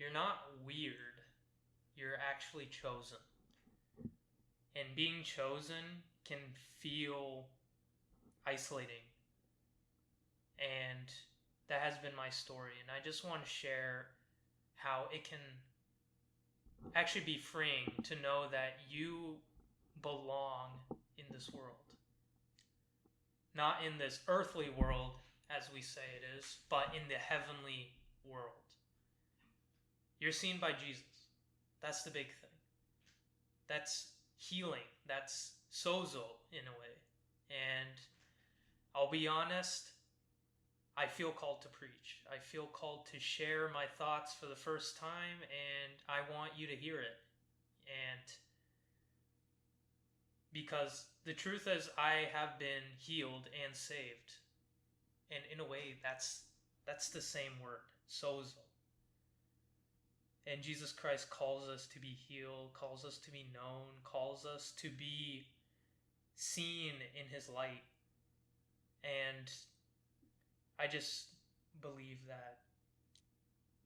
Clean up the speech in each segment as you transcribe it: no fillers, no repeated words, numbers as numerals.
You're not weird. You're actually chosen. And being chosen can feel isolating. And that has been my story. And I just want to share how it can actually be freeing to know that you belong in this world. Not in this earthly world, as we say it is, but in the heavenly world. You're seen by Jesus. That's the big thing. That's healing. That's sozo in a way. And I'll be honest, I feel called to preach. I feel called to share my thoughts for the first time, and I want you to hear it. And because the truth is, I have been healed and saved. And in a way, that's the same word, sozo. And Jesus Christ calls us to be healed, calls us to be known, calls us to be seen in his light. And I just believe that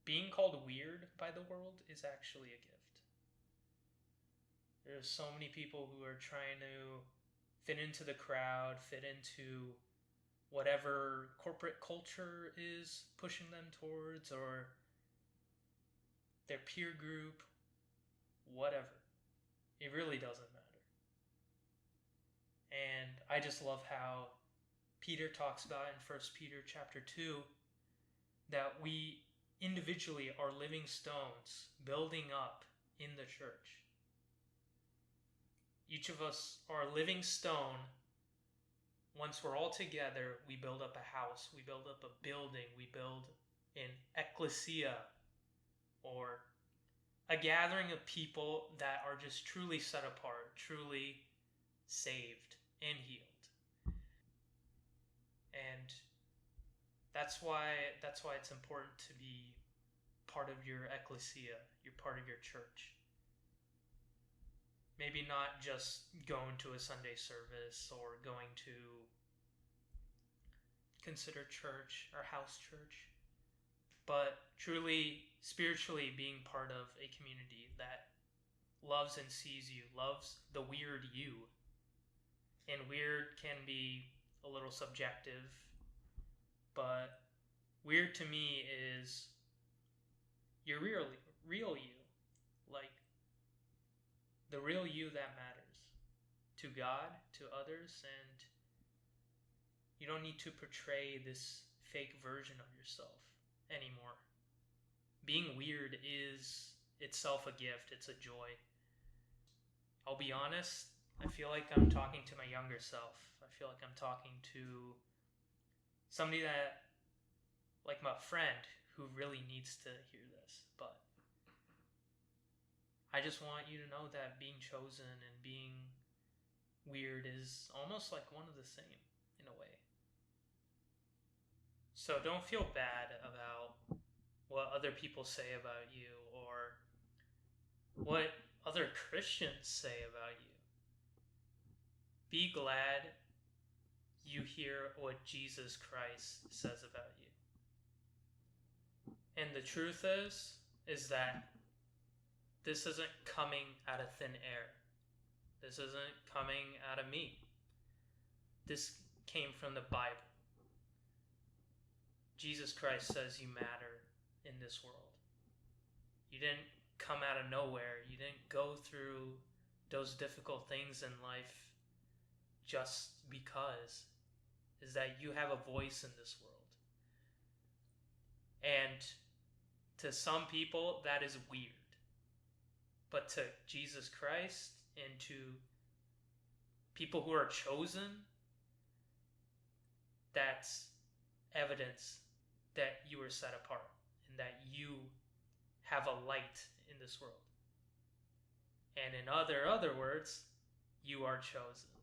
being called weird by the world is actually a gift. There's so many people who are trying to fit into the crowd, fit into whatever corporate culture is pushing them towards, or their peer group, whatever. It really doesn't matter. And I just love how Peter talks about in 1 Peter chapter 2 that we individually are living stones building up in the church. Each of us are a living stone. Once we're all together, we build up a house, we build up a building, we build an ecclesia, or a gathering of people that are just truly set apart, truly saved and healed. And that's why it's important to be part of your ecclesia, you're part of your church. Maybe not just going to a Sunday service or going to consider church or house church, but truly spiritually being part of a community that loves and sees you, loves the weird you. And weird can be a little subjective, but weird to me is your real you, like the real you that matters to God, to others, and you don't need to portray this fake version of yourself anymore. Being weird is itself a gift, it's a joy. I'll be honest, I feel like I'm talking to my younger self. I feel like I'm talking to somebody that, like my friend, who really needs to hear this. But I just want you to know that being chosen and being weird is almost like one of the same, in a way. So don't feel bad about what other people say about you or what other Christians say about you. Be glad you hear what Jesus Christ says about you. And the truth is that this isn't coming out of thin air. This isn't coming out of me. This came from the Bible. Jesus Christ says you matter in this world. You didn't come out of nowhere. You didn't go through those difficult things in life just because. Is that you have a voice in this world. And to some people, that is weird. But to Jesus Christ and to people who are chosen, that's evidence that you were set apart and that you have a light in this world. And in other words, you are chosen.